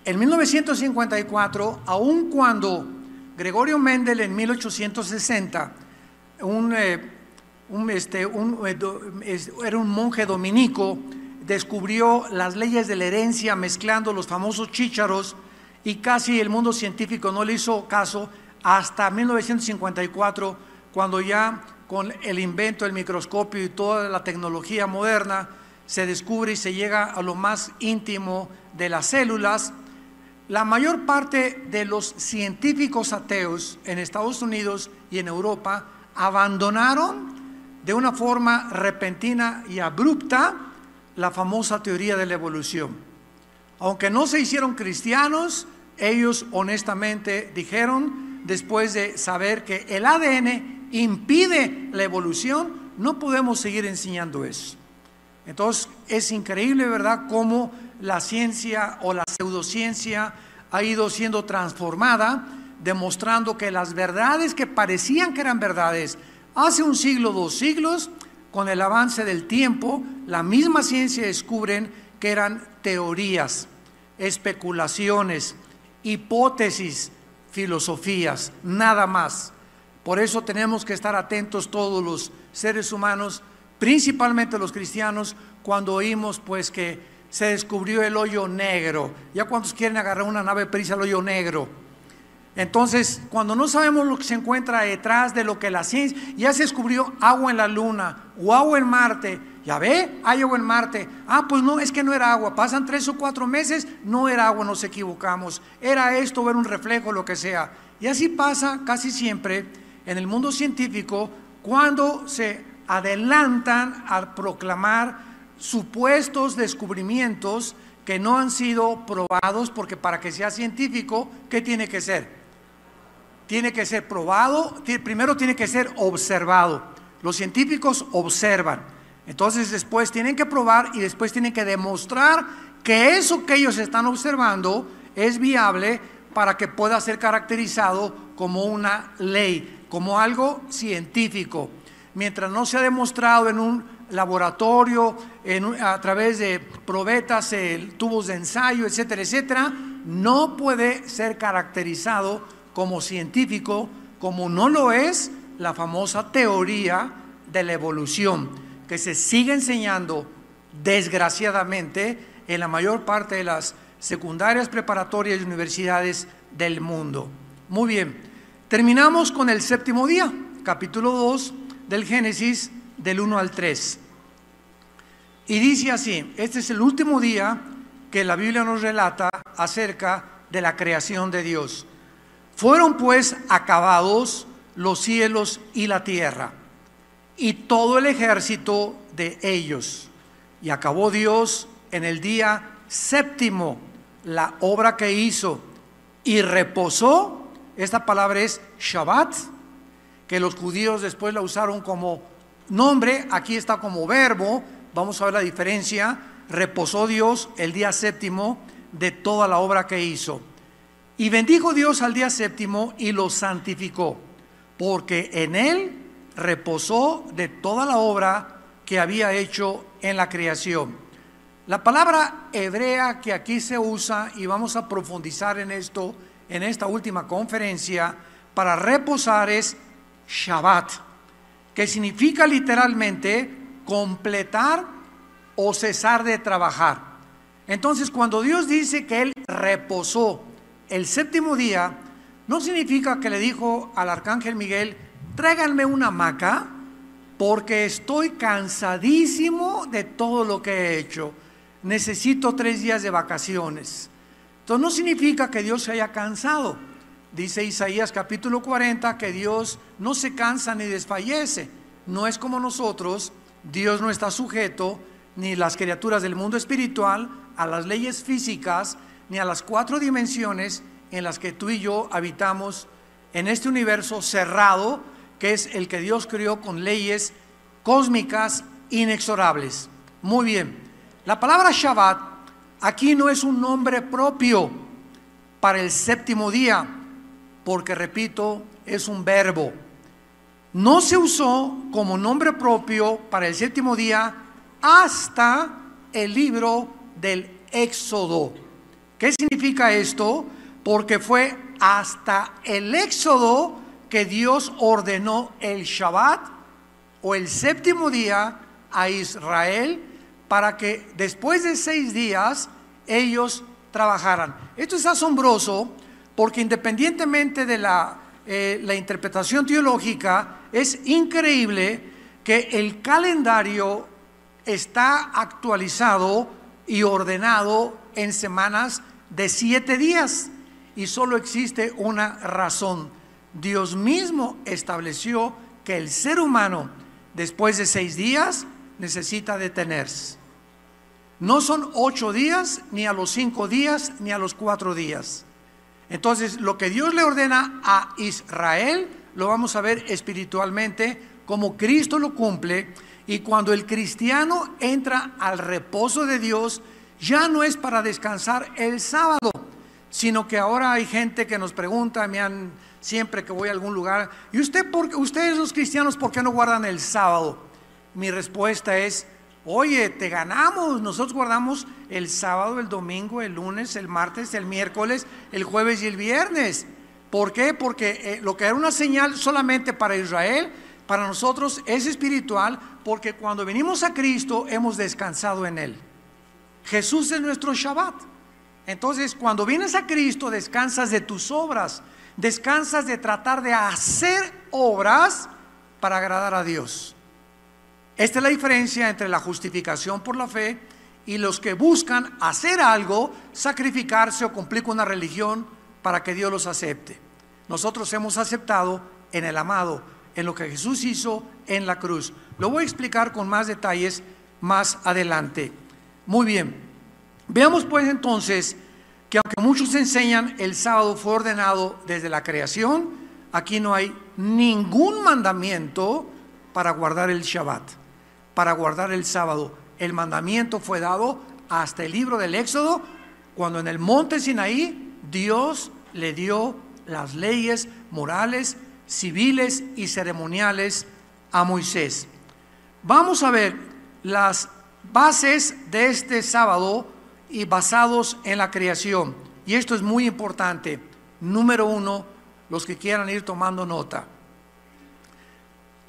En 1954, aun cuando Gregorio Mendel en 1860, era un monje dominico, descubrió las leyes de la herencia mezclando los famosos chícharos, y casi el mundo científico no le hizo caso hasta 1954, cuando ya con el invento del microscopio y toda la tecnología moderna se descubre y se llega a lo más íntimo de las células. La mayor parte de los científicos ateos en Estados Unidos y en Europa abandonaron de una forma repentina y abrupta la famosa teoría de la evolución. Aunque no se hicieron cristianos, ellos honestamente dijeron, después de saber que el ADN impide la evolución, no podemos seguir enseñando eso. Entonces es increíble, ¿verdad?, cómo la ciencia o la pseudociencia ha ido siendo transformada, demostrando que las verdades que parecían que eran verdades hace un siglo, 2 siglos, con el avance del tiempo, la misma ciencia descubren que eran teorías, especulaciones, hipótesis, filosofías, nada más. Por eso tenemos que estar atentos todos los seres humanos, principalmente los cristianos, cuando oímos pues que se descubrió el hoyo negro. Ya cuántos quieren agarrar una nave para irse al hoyo negro. Entonces, cuando no sabemos lo que se encuentra detrás de lo que la ciencia, ya se descubrió agua en la luna o agua en Marte, ya ve, hay agua en Marte, pues no, es que no era agua, pasan 3 o 4 meses, no era agua, nos equivocamos, era esto, era un reflejo, lo que sea. Y así pasa casi siempre en el mundo científico, cuando se adelantan a proclamar supuestos descubrimientos que no han sido probados, porque para que sea científico, ¿qué tiene que ser? Tiene que ser probado, primero tiene que ser observado. Los científicos observan, entonces después tienen que probar y después tienen que demostrar que eso que ellos están observando es viable para que pueda ser caracterizado como una ley, como algo científico. Mientras no se ha demostrado en un laboratorio, a través de probetas, tubos de ensayo, etcétera, etcétera, no puede ser caracterizado como científico, como no lo es la famosa teoría de la evolución, que se sigue enseñando desgraciadamente en la mayor parte de las secundarias, preparatorias y universidades del mundo. Muy bien, terminamos con el séptimo día, capítulo 2 del Génesis, del 1 al 3. Y dice así: este es el último día que la Biblia nos relata acerca de la creación de Dios. Fueron pues acabados los cielos y la tierra, y todo el ejército de ellos. Y acabó Dios en el día séptimo la obra que hizo, y reposó. Esta palabra es Shabbat, que los judíos después la usaron como nombre, aquí está como verbo. Vamos a ver la diferencia. Reposó Dios el día séptimo de toda la obra que hizo. Y bendijo Dios al día séptimo y lo santificó, porque en él reposó de toda la obra que había hecho en la creación. La palabra hebrea que aquí se usa, y vamos a profundizar en esto en esta última conferencia, para reposar es Shabbat, que significa literalmente completar o cesar de trabajar. Entonces, cuando Dios dice que Él reposó el séptimo día, no significa que le dijo al arcángel Miguel: tráiganme una hamaca porque estoy cansadísimo de todo lo que he hecho, necesito 3 días de vacaciones. Entonces no significa que Dios se haya cansado. Dice Isaías capítulo 40 que Dios no se cansa ni desfallece. No es como nosotros. Dios no está sujeto, ni las criaturas del mundo espiritual, a las leyes físicas, ni a las 4 dimensiones en las que tú y yo habitamos en este universo cerrado, que es el que Dios creó con leyes cósmicas inexorables. Muy bien, la palabra Shabbat aquí no es un nombre propio para el séptimo día, porque repito, es un verbo. No se usó como nombre propio para el séptimo día hasta el libro del Éxodo. ¿Qué significa esto? Porque fue hasta el Éxodo que Dios ordenó el Shabbat o el séptimo día a Israel para que después de 6 días ellos trabajaran. Esto es asombroso porque independientemente de la interpretación teológica, es increíble que el calendario está actualizado y ordenado en semanas de 7 días y solo existe una razón. Dios mismo estableció que el ser humano después de 6 días necesita detenerse. No son 8 días, ni a los 5 días, ni a los 4 días. Entonces, lo que Dios le ordena a Israel, lo vamos a ver espiritualmente, como Cristo lo cumple. Y cuando el cristiano entra al reposo de Dios, ya no es para descansar el sábado, sino que ahora hay gente que nos pregunta, siempre que voy a algún lugar, ¿y ustedes los cristianos por qué no guardan el sábado? Mi respuesta es, oye, te ganamos, nosotros guardamos el sábado, el domingo, el lunes, el martes, el miércoles, el jueves y el viernes. ¿Por qué? Porque lo que era una señal solamente para Israel, para nosotros es espiritual, porque cuando venimos a Cristo hemos descansado en Él. Jesús es nuestro Shabbat. Entonces, cuando vienes a Cristo, descansas de tus obras, descansas de tratar de hacer obras para agradar a Dios. Esta es la diferencia entre la justificación por la fe y los que buscan hacer algo, sacrificarse o cumplir con una religión para que Dios los acepte. Nosotros hemos aceptado en el amado, en lo que Jesús hizo en la cruz. Lo voy a explicar con más detalles más adelante. Muy bien, veamos pues entonces que aunque muchos enseñan el sábado fue ordenado desde la creación, aquí no hay ningún mandamiento para guardar el Shabbat, para guardar el sábado. El mandamiento fue dado hasta el libro del Éxodo, cuando en el monte Sinaí Dios le dio las leyes morales, civiles y ceremoniales a Moisés. Vamos a ver las bases de este sábado y basados en la creación. Y esto es muy importante. Número 1, los que quieran ir tomando nota.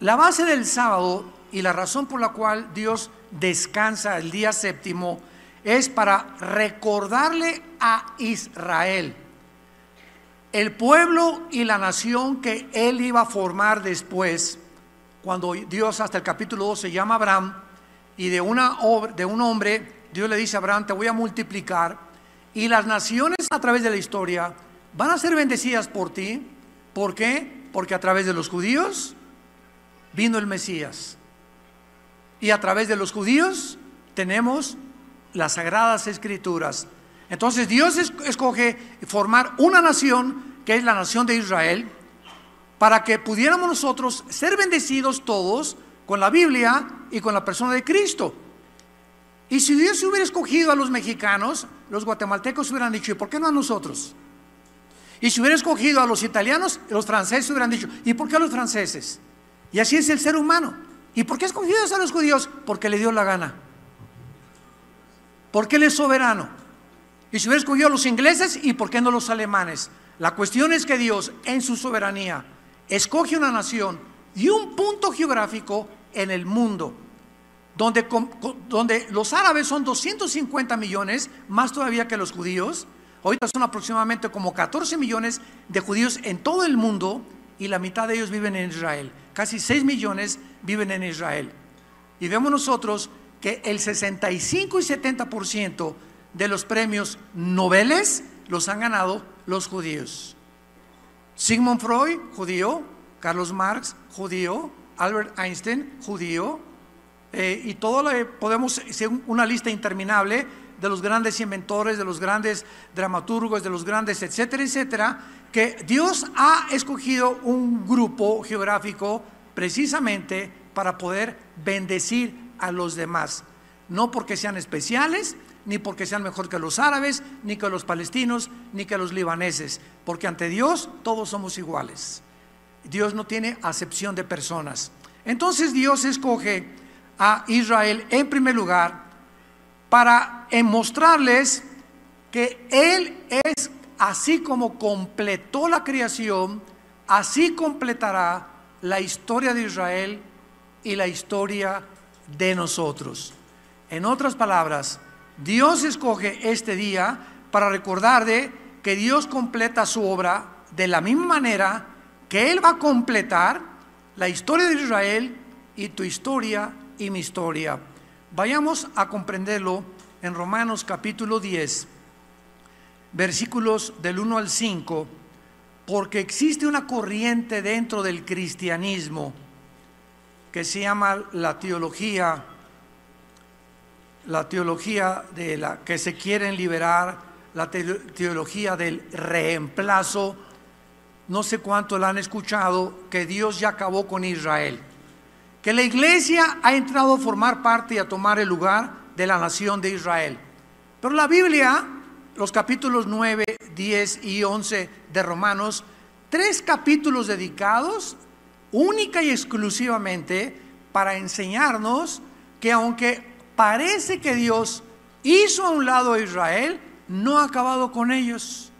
La base del sábado y la razón por la cual Dios descansa el día séptimo es para recordarle a Israel, el pueblo y la nación que él iba a formar después, cuando Dios hasta el capítulo 12 llama a Abraham, y de un hombre Dios le dice a Abraham, te voy a multiplicar, y las naciones a través de la historia van a ser bendecidas por ti. ¿Por qué? Porque a través de los judíos vino el Mesías, y a través de los judíos tenemos las Sagradas Escrituras. Entonces Dios escoge formar una nación, que es la nación de Israel, para que pudiéramos nosotros ser bendecidos todos con la Biblia y con la persona de Cristo. Y si Dios hubiera escogido a los mexicanos, los guatemaltecos hubieran dicho, ¿y por qué no a nosotros? Y si hubiera escogido a los italianos, los franceses hubieran dicho, ¿y por qué a los franceses? Y así es el ser humano. ¿Y por qué ha escogido a los judíos? Porque le dio la gana, porque Él es soberano. Y si hubiera escogido a los ingleses, ¿y por qué no los alemanes? La cuestión es que Dios, en su soberanía, escoge una nación y un punto geográfico en el mundo, donde los árabes son 250 millones, más todavía que los judíos. Ahorita son aproximadamente como 14 millones de judíos en todo el mundo, y la mitad de ellos viven en Israel. Casi 6 millones viven en Israel. Y vemos nosotros que el 65 y 70% de los premios Nobel los han ganado los judíos. Sigmund Freud, judío; Carlos Marx, judío; Albert Einstein, judío, y todo podemos hacer una lista interminable de los grandes inventores, de los grandes dramaturgos, de los grandes etcétera, etcétera, que Dios ha escogido un grupo geográfico precisamente para poder bendecir a los demás, no porque sean especiales, ni porque sean mejor que los árabes, ni que los palestinos, ni que los libaneses, porque ante Dios todos somos iguales. Dios no tiene acepción de personas. Entonces Dios escoge a Israel en primer lugar para mostrarles que Él es, así como completó la creación, así completará la historia de Israel y la historia de nosotros. En otras palabras, Dios escoge este día para recordar que Dios completa su obra de la misma manera que Él va a completar la historia de Israel y tu historia y mi historia. Vayamos a comprenderlo en Romanos capítulo 10, versículos del 1 al 5, porque existe una corriente dentro del cristianismo que se llama la teología de la que se quieren liberar, la teología del reemplazo. No sé cuánto la han escuchado, que Dios ya acabó con Israel, que la iglesia ha entrado a formar parte y a tomar el lugar de la nación de Israel. Pero la Biblia, los capítulos 9, 10 y 11 de Romanos, 3 capítulos dedicados única y exclusivamente para enseñarnos que aunque parece que Dios hizo a un lado a Israel, no ha acabado con ellos.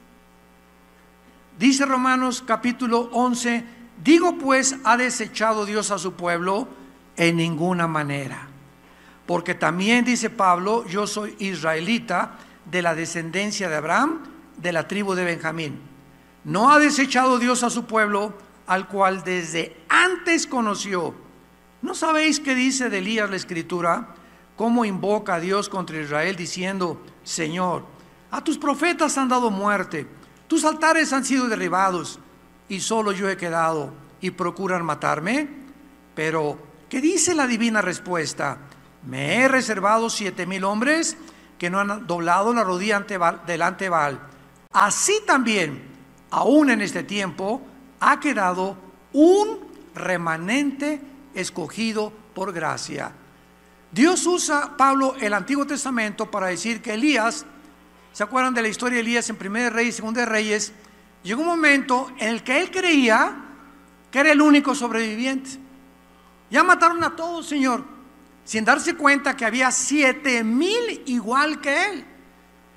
Dice Romanos capítulo 11, digo pues, ¿ha desechado Dios a su pueblo? En ninguna manera. Porque también dice Pablo, yo soy israelita de la descendencia de Abraham, de la tribu de Benjamín. ¿No ha desechado Dios a su pueblo, al cual desde antes conoció? ¿No sabéis qué dice de Elías la Escritura? Cómo invoca a Dios contra Israel diciendo, Señor, a tus profetas han dado muerte, tus altares han sido derribados, y solo yo he quedado, y procuran matarme. Pero, ¿qué dice la divina respuesta? Me he reservado 7,000 hombres que no han doblado la rodilla delante de Baal. Así también, aún en este tiempo, ha quedado un remanente escogido por gracia. Dios usa, Pablo, el Antiguo Testamento para decir que Elías, ¿se acuerdan de la historia de Elías en 1 Reyes y 2 Reyes? Llegó un momento en el que él creía que era el único sobreviviente. Ya mataron a todos, Señor, sin darse cuenta que había 7,000 igual que él.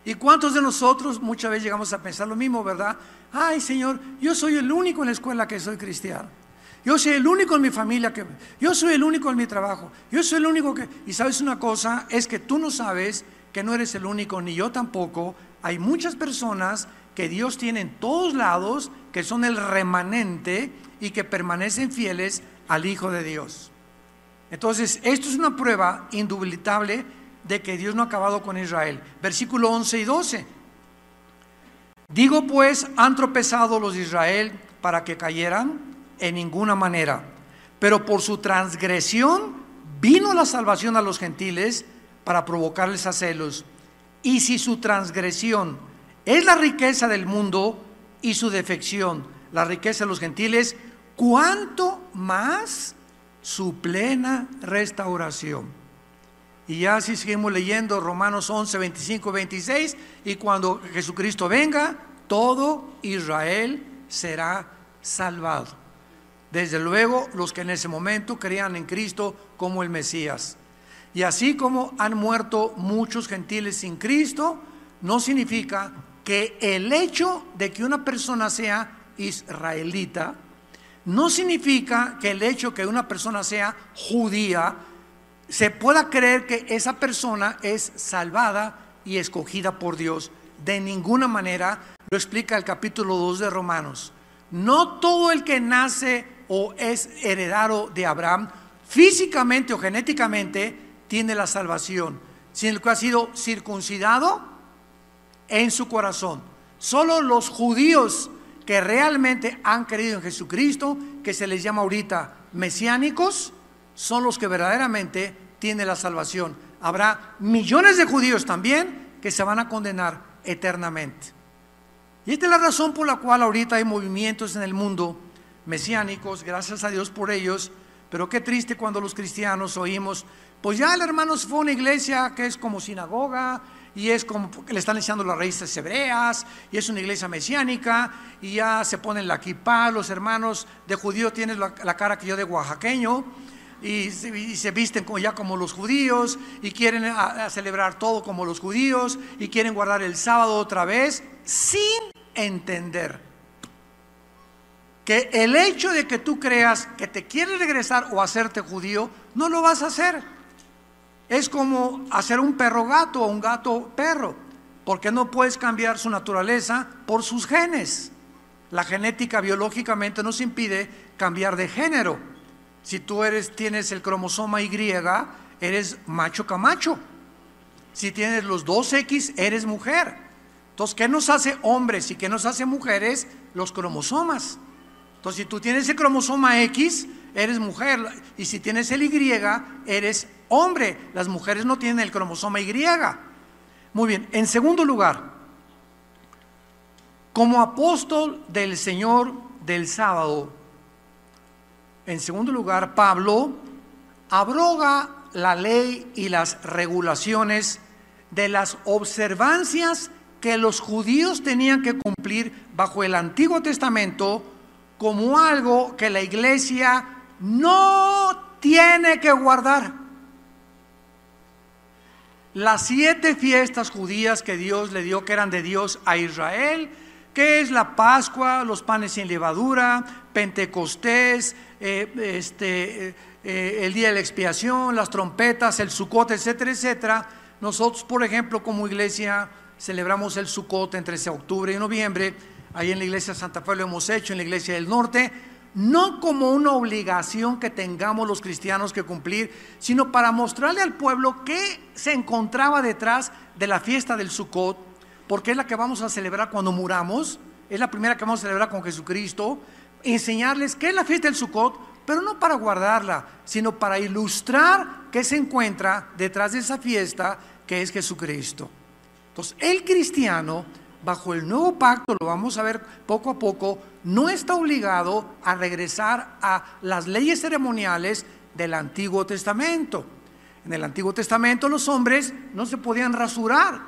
¿Y cuántos de nosotros muchas veces llegamos a pensar lo mismo, verdad? Ay, Señor, yo soy el único en la escuela que soy cristiano. Yo soy el único en mi familia yo soy el único en mi trabajo. Yo soy el único que... Y sabes una cosa, es que tú no sabes que no eres el único, ni yo tampoco. Hay muchas personas que Dios tiene en todos lados, que son el remanente y que permanecen fieles al Hijo de Dios. Entonces, esto es una prueba indubitable de que Dios no ha acabado con Israel. Versículo 11 y 12. Digo pues, ¿han tropezado los de Israel para que cayeran? En ninguna manera. Pero por su transgresión vino la salvación a los gentiles para provocarles a celos. Y si su transgresión es la riqueza del mundo y su defección la riqueza de los gentiles, ¿cuánto más su plena restauración? Y ya si seguimos leyendo Romanos 11, 25, 26, y cuando Jesucristo venga, todo Israel será salvado. Desde luego los que en ese momento creían en Cristo como el Mesías. Y así como han muerto muchos gentiles sin Cristo, no significa que el hecho de que una persona sea israelita, no significa que el hecho que una persona sea judía, se pueda creer que esa persona es salvada y escogida por Dios. De ninguna manera. Lo explica el capítulo 2 de Romanos. No todo el que nace o es heredero de Abraham físicamente o genéticamente tiene la salvación, sino el que ha sido circuncidado en su corazón. Solo los judíos que realmente han creído en Jesucristo, que se les llama ahorita mesiánicos, son los que verdaderamente tienen la salvación. Habrá millones de judíos también que se van a condenar eternamente. Y esta es la razón por la cual ahorita hay movimientos en el mundo mesiánicos, gracias a Dios por ellos, pero qué triste cuando los cristianos oímos, pues ya el hermano se fue a una iglesia que es como sinagoga, y es como que le están echando las raíces hebreas, y es una iglesia mesiánica, y ya se ponen la kipá, los hermanos de judío tienen la cara que yo de oaxaqueño, y se visten ya como los judíos y quieren a celebrar todo como los judíos y quieren guardar el sábado otra vez, sin entender que el hecho de que tú creas que te quieres regresar o hacerte judío, no lo vas a hacer. Es como hacer un perro gato o un gato perro, porque no puedes cambiar su naturaleza por sus genes. La genética biológicamente nos impide cambiar de género. Si tú tienes el cromosoma Y, eres macho camacho. Si tienes los 2X, eres mujer. Entonces, ¿qué nos hace hombres y qué nos hace mujeres? Los cromosomas. Entonces, si tú tienes el cromosoma X, eres mujer, y si tienes el Y, eres hombre. Las mujeres no tienen el cromosoma Y. Muy bien, en segundo lugar, como apóstol del Señor del sábado, en segundo lugar, Pablo abroga la ley y las regulaciones de las observancias que los judíos tenían que cumplir bajo el Antiguo Testamento, como algo que la iglesia no tiene que guardar. Las 7 fiestas judías que Dios le dio, que eran de Dios a Israel, que es la Pascua, los panes sin levadura, Pentecostés, el día de la expiación, las trompetas, el Sucot, etcétera, etcétera. Nosotros, por ejemplo, como iglesia, celebramos el Sucot entre octubre y noviembre. Ahí en la iglesia de Santa Fe lo hemos hecho, en la iglesia del norte, no como una obligación que tengamos los cristianos que cumplir, sino para mostrarle al pueblo qué se encontraba detrás de la fiesta del Sucot, porque es la que vamos a celebrar cuando muramos, es la primera que vamos a celebrar con Jesucristo. Enseñarles qué es la fiesta del Sucot, pero no para guardarla, sino para ilustrar qué se encuentra detrás de esa fiesta, que es Jesucristo. Entonces, el cristiano, bajo el nuevo pacto, lo vamos a ver poco a poco, no está obligado a regresar a las leyes ceremoniales del Antiguo Testamento. En el Antiguo Testamento los hombres no se podían rasurar.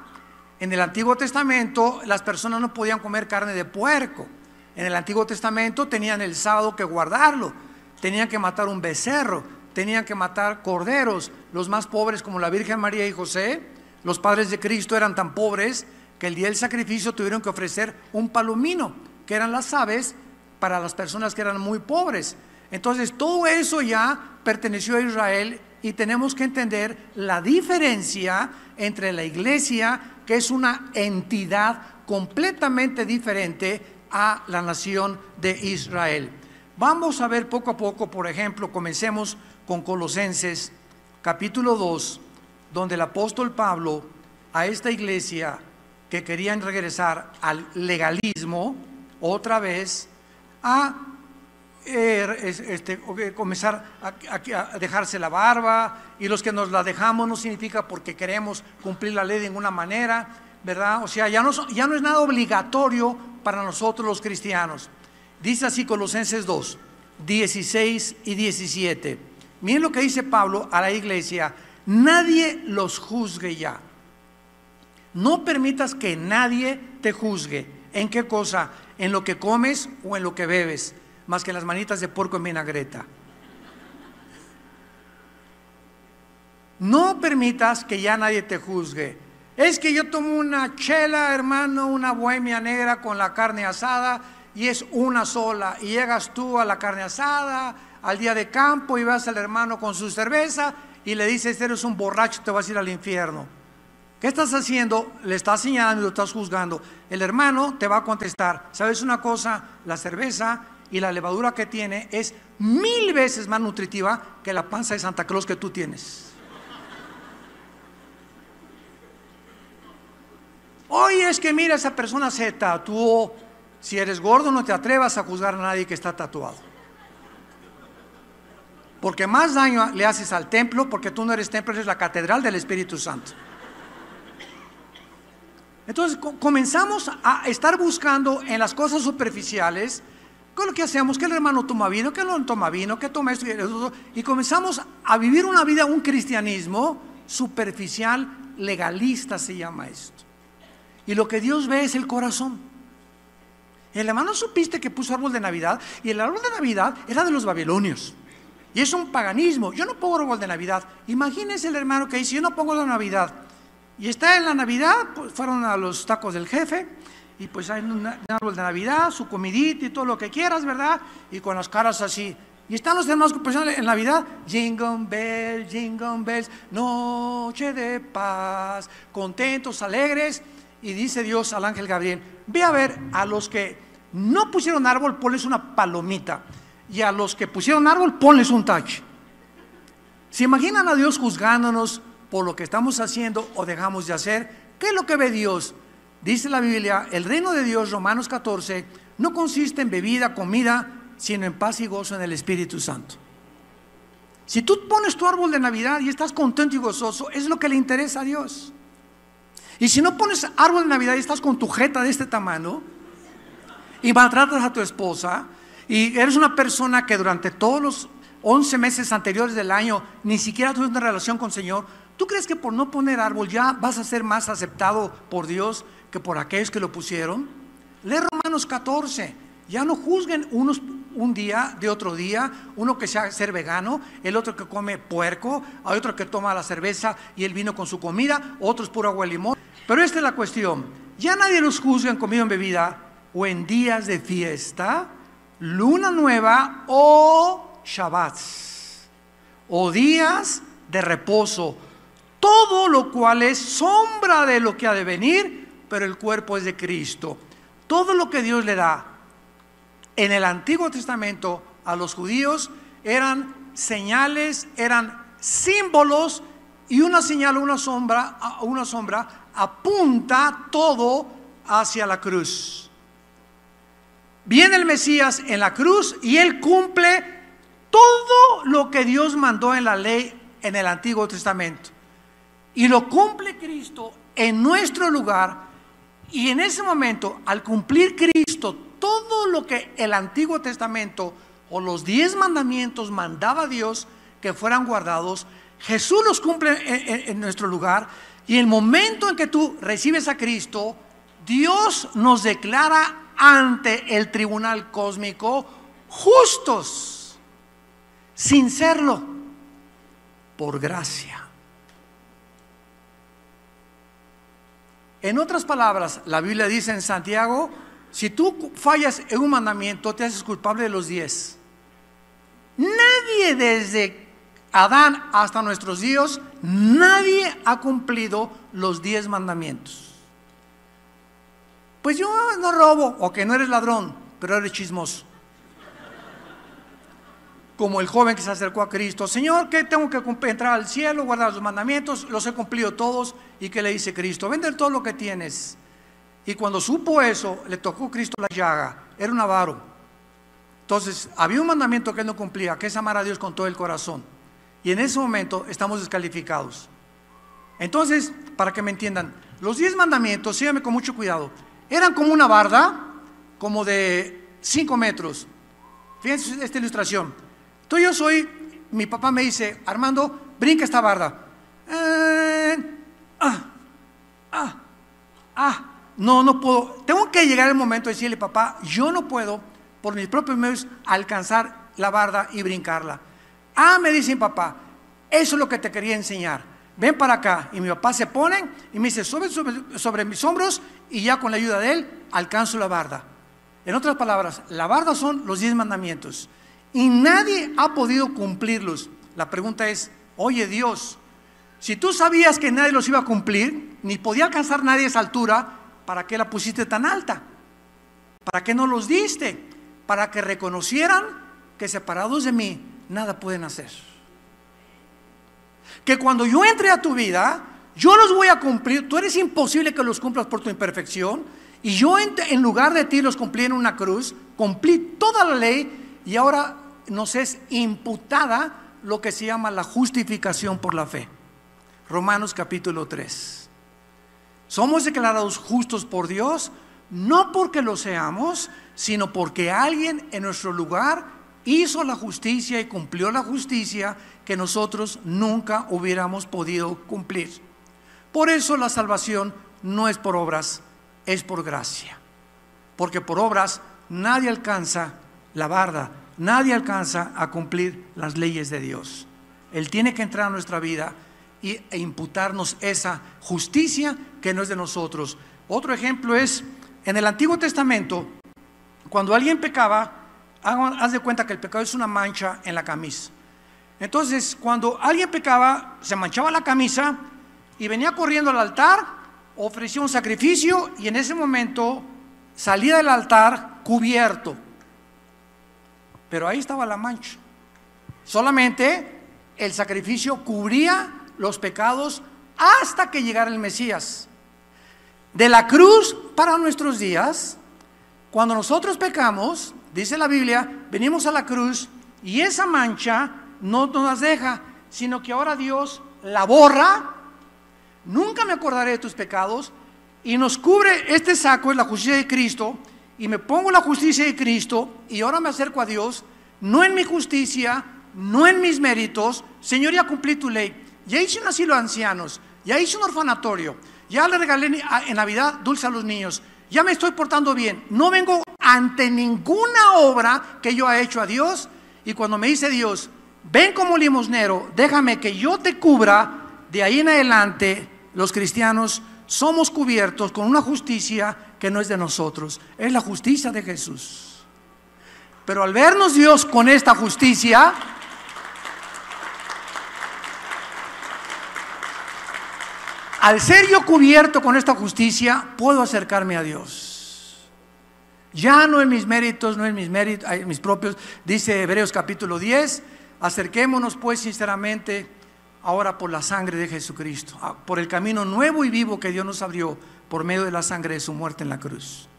En el Antiguo Testamento las personas no podían comer carne de puerco. En el Antiguo Testamento tenían el sábado que guardarlo, tenían que matar un becerro, tenían que matar corderos. Los más pobres, como la Virgen María y José, los padres de Cristo, eran tan pobres que el día del sacrificio tuvieron que ofrecer un palomino, que eran las aves para las personas que eran muy pobres. Entonces todo eso ya perteneció a Israel, y tenemos que entender la diferencia entre la iglesia, que es una entidad completamente diferente, a la nación de Israel. Vamos a ver poco a poco. Por ejemplo, comencemos con Colosenses capítulo 2, donde el apóstol Pablo, a esta iglesia que querían regresar al legalismo otra vez, a comenzar a dejarse la barba, y los que nos la dejamos no significa porque queremos cumplir la ley de ninguna manera, ¿verdad? O sea, ya no es nada obligatorio para nosotros los cristianos. Dice así Colosenses 2, 16 y 17. Miren lo que dice Pablo a la iglesia: nadie los juzgue ya. No permitas que nadie te juzgue. ¿En qué cosa? En lo que comes o en lo que bebes, más que en las manitas de puerco en vinagreta. No permitas que ya nadie te juzgue. Es que yo tomo una chela, hermano, una bohemia negra con la carne asada, y es una sola, y llegas tú a la carne asada, al día de campo, y vas al hermano con su cerveza y le dices: eres un borracho, te vas a ir al infierno. ¿Qué estás haciendo? Le estás señalando y lo estás juzgando. El hermano te va a contestar: ¿sabes una cosa? La cerveza y la levadura que tiene es 1000 veces más nutritiva que la panza de Santa Claus que tú tienes. Oye, es que mira, esa persona se tatuó. Si eres gordo, no te atrevas a juzgar a nadie que está tatuado, porque más daño le haces al templo, porque tú no eres templo, eres la catedral del Espíritu Santo. Entonces comenzamos a estar buscando en las cosas superficiales. ¿Qué es lo que hacemos? Que el hermano toma vino, que no toma vino, que toma esto y eso, y comenzamos a vivir una vida, un cristianismo superficial, legalista se llama esto. Y lo que Dios ve es el corazón. El hermano, ¿supiste que puso árbol de Navidad? Y el árbol de Navidad era de los babilonios. Y es un paganismo. Yo no pongo árbol de Navidad. Imagínense el hermano que dice, yo no pongo la Navidad. Y está en la Navidad, pues fueron a los tacos del jefe, y pues hay un árbol de Navidad, su comidita y todo lo que quieras, ¿verdad? Y con las caras así. Y están los demás personas en Navidad, jingle bells, noche de paz, contentos, alegres. Y dice Dios al ángel Gabriel, ve a ver a los que no pusieron árbol, ponles una palomita. Y a los que pusieron árbol, ponles un tache. ¿Se imaginan a Dios juzgándonos por lo que estamos haciendo o dejamos de hacer? ¿Qué es lo que ve Dios? Dice la Biblia, el reino de Dios, Romanos 14, no consiste en bebida, comida, sino en paz y gozo en el Espíritu Santo. Si tú pones tu árbol de Navidad y estás contento y gozoso, es lo que le interesa a Dios. Y si no pones árbol de Navidad y estás con tu jeta de este tamaño y maltratas a tu esposa y eres una persona que durante todos los 11 meses anteriores del año ni siquiera tuviste una relación con el Señor, ¿tú crees que por no poner árbol ya vas a ser más aceptado por Dios que por aquellos que lo pusieron? Lee Romanos 14. Ya no juzguen unos un día de otro día, uno que sea ser vegano, el otro que come puerco, hay otro que toma la cerveza y el vino con su comida, otro es puro agua y limón. Pero esta es la cuestión, ya nadie los juzga en comida o en bebida, o en días de fiesta, luna nueva o shabbats, o días de reposo, todo lo cual es sombra de lo que ha de venir, pero el cuerpo es de Cristo. Todo lo que Dios le da en el Antiguo Testamento a los judíos eran señales, eran símbolos, y una señal o una sombra apunta todo hacia la cruz. Viene el Mesías en la cruz y Él cumple todo lo que Dios mandó en la ley en el Antiguo Testamento. Y lo cumple Cristo en nuestro lugar. Y en ese momento, al cumplir Cristo todo lo que el Antiguo Testamento o los 10 mandamientos mandaba Dios que fueran guardados, Jesús los cumple en nuestro lugar. Y el momento en que tú recibes a Cristo, Dios nos declara ante el tribunal cósmico justos, sin serlo, por gracia. En otras palabras, la Biblia dice en Santiago, si tú fallas en un mandamiento, te haces culpable de los 10. Nadie desde Adán hasta nuestros días, nadie ha cumplido los 10 mandamientos. Pues yo no robo, o que no eres ladrón, pero eres chismoso. Como el joven que se acercó a Cristo, Señor, ¿qué tengo que entrar al cielo, guardar los mandamientos? Los he cumplido todos. ¿Y qué le dice Cristo? Vende todo lo que tienes. Y cuando supo eso, le tocó a Cristo la llaga. Era un avaro. Entonces, había un mandamiento que él no cumplía, que es amar a Dios con todo el corazón. Y en ese momento estamos descalificados. Entonces, para que me entiendan, los 10 mandamientos, síganme con mucho cuidado, eran como una barda, como de 5 metros. Fíjense esta ilustración. Entonces mi papá me dice, Armando, brinca esta barda. No puedo. Tengo que llegar el momento de decirle, papá, yo no puedo por mis propios medios alcanzar la barda y brincarla. Me dice mi papá, eso es lo que te quería enseñar. Ven para acá. Y mi papá se pone y me dice, sobre mis hombros, y ya con la ayuda de él alcanzo la barda. En otras palabras, la barda son los 10 mandamientos y nadie ha podido cumplirlos. La pregunta es, oye Dios, si tú sabías que nadie los iba a cumplir, ni podía alcanzar nadie esa altura, ¿para qué la pusiste tan alta? ¿Para qué no los diste? Para que reconocieran que separados de mí nada pueden hacer. Que cuando yo entre a tu vida, yo los voy a cumplir. Tú eres imposible que los cumplas por tu imperfección. Y yo en lugar de ti los cumplí en una cruz, cumplí toda la ley, y ahora nos es imputada lo que se llama la justificación por la fe. Romanos capítulo 3. Somos declarados justos por Dios, no porque lo seamos, sino porque alguien en nuestro lugar hizo la justicia y cumplió la justicia que nosotros nunca hubiéramos podido cumplir. Por eso la salvación no es por obras, es por gracia. Porque por obras nadie alcanza la barda, Nadie alcanza a cumplir las leyes de Dios. Él tiene que entrar a nuestra vida e imputarnos esa justicia que no es de nosotros. Otro ejemplo es en el Antiguo Testamento, cuando alguien pecaba, haz de cuenta que el pecado es una mancha en la camisa. Entonces, cuando alguien pecaba, se manchaba la camisa y venía corriendo al altar, ofrecía un sacrificio y en ese momento salía del altar cubierto. Pero ahí estaba la mancha. Solamente el sacrificio cubría los pecados hasta que llegara el Mesías. De la cruz para nuestros días, cuando nosotros pecamos, dice la Biblia, venimos a la cruz y esa mancha no nos las deja, sino que ahora Dios la borra. Nunca me acordaré de tus pecados, y nos cubre este saco, es la justicia de Cristo, y me pongo la justicia de Cristo y ahora me acerco a Dios, no en mi justicia, no en mis méritos. Señor, ya cumplí tu ley, ya hice un asilo de ancianos, ya hice un orfanatorio, ya le regalé en Navidad dulce a los niños, ya me estoy portando bien, no vengo ante ninguna obra que yo haya hecho a Dios. Y cuando me dice Dios, ven como limosnero, déjame que yo te cubra, de ahí en adelante los cristianos somos cubiertos con una justicia que no es de nosotros, es la justicia de Jesús. Pero al vernos Dios con esta justicia, al ser yo cubierto con esta justicia, puedo acercarme a Dios. Ya no en mis méritos, no en mis propios, dice Hebreos capítulo 10, acerquémonos pues sinceramente ahora por la sangre de Jesucristo, por el camino nuevo y vivo que Dios nos abrió por medio de la sangre de su muerte en la cruz.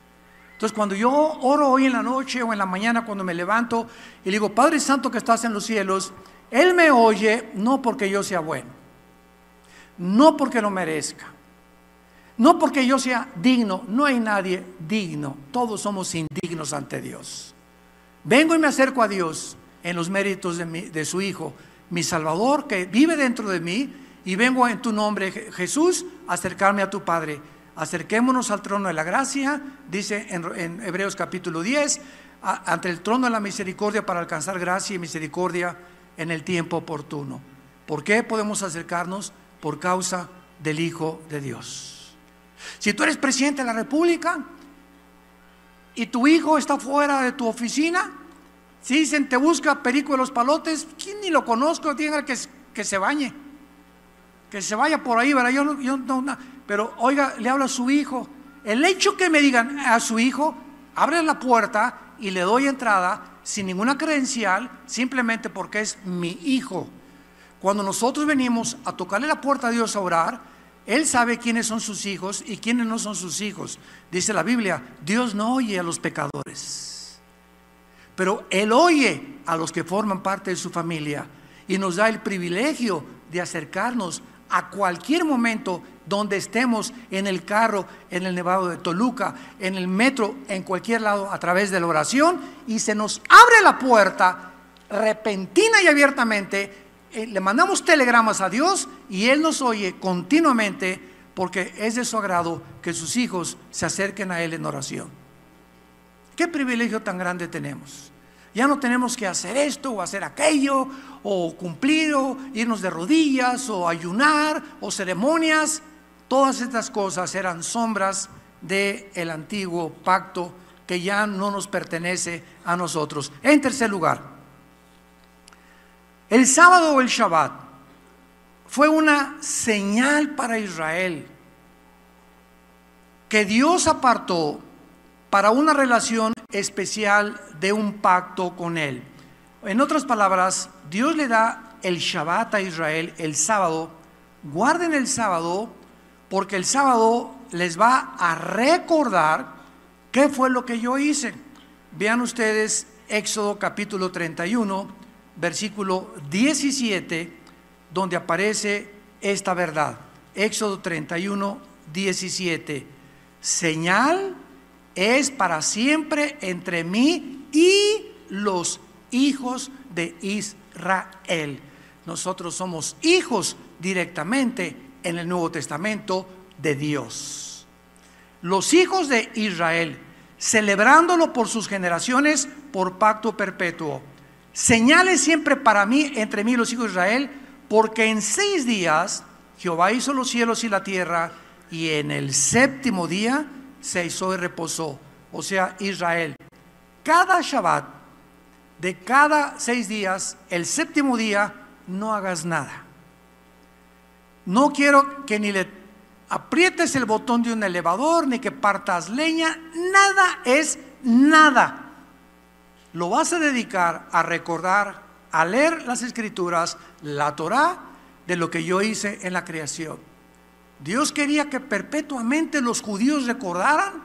Entonces, cuando yo oro hoy en la noche o en la mañana, cuando me levanto y le digo, Padre Santo que estás en los cielos, Él me oye no porque yo sea bueno, no porque lo merezca, no porque yo sea digno. No hay nadie digno, todos somos indignos ante Dios. Vengo y me acerco a Dios en los méritos de su Hijo, mi Salvador, que vive dentro de mí, y vengo en tu nombre, Jesús, a acercarme a tu Padre. Acerquémonos al trono de la gracia, dice en Hebreos capítulo 10, ante el trono de la misericordia para alcanzar gracia y misericordia en el tiempo oportuno. ¿Por qué podemos acercarnos? Por causa del Hijo de Dios. Si tú eres presidente de la República y tu hijo está fuera de tu oficina, si dicen te busca Perico de los Palotes, ¿quién ni lo conozco? Tiene que se bañe, que se vaya por ahí, ¿verdad? Yo no, pero oiga, le habla a su hijo. El hecho que me digan a su hijo, abre la puerta y le doy entrada sin ninguna credencial, simplemente porque es mi hijo. Cuando nosotros venimos a tocarle la puerta a Dios a orar, Él sabe quiénes son sus hijos y quiénes no son sus hijos. Dice la Biblia, Dios no oye a los pecadores, pero Él oye a los que forman parte de su familia y nos da el privilegio de acercarnos a cualquier momento donde estemos, en el carro, en el Nevado de Toluca, en el metro, en cualquier lado, a través de la oración, y se nos abre la puerta repentina y abiertamente. Le mandamos telegramas a Dios y Él nos oye continuamente, porque es de su agrado que sus hijos se acerquen a Él en oración. ¿Qué privilegio tan grande tenemos? Ya no tenemos que hacer esto o hacer aquello, o cumplir, o irnos de rodillas, o ayunar, o ceremonias. Todas estas cosas eran sombras del antiguo pacto que ya no nos pertenece a nosotros. En tercer lugar, el sábado o el Shabbat fue una señal para Israel que Dios apartó para una relación especial de un pacto con Él. En otras palabras, Dios le da el Shabbat a Israel, el sábado. Guarden el sábado, porque el sábado les va a recordar qué fue lo que yo hice. Vean ustedes Éxodo capítulo 31, versículo 17, donde aparece esta verdad. Éxodo 31, 17. Señal es para siempre entre mí y los hijos de Israel. Nosotros somos hijos directamente en el Nuevo Testamento de Dios. Los hijos de Israel celebrándolo por sus generaciones, por pacto perpetuo. Señales siempre para mí, entre mí y los hijos de Israel, porque en 6 días Jehová hizo los cielos y la tierra, y en el 7º día se hizo y reposó. O sea, Israel, cada Shabbat, de cada 6 días, el 7º día, no hagas nada. No quiero que ni le aprietes el botón de un elevador, ni que partas leña, nada es nada. Lo vas a dedicar a recordar, a leer las Escrituras, la Torá, de lo que yo hice en la creación. Dios quería que perpetuamente los judíos recordaran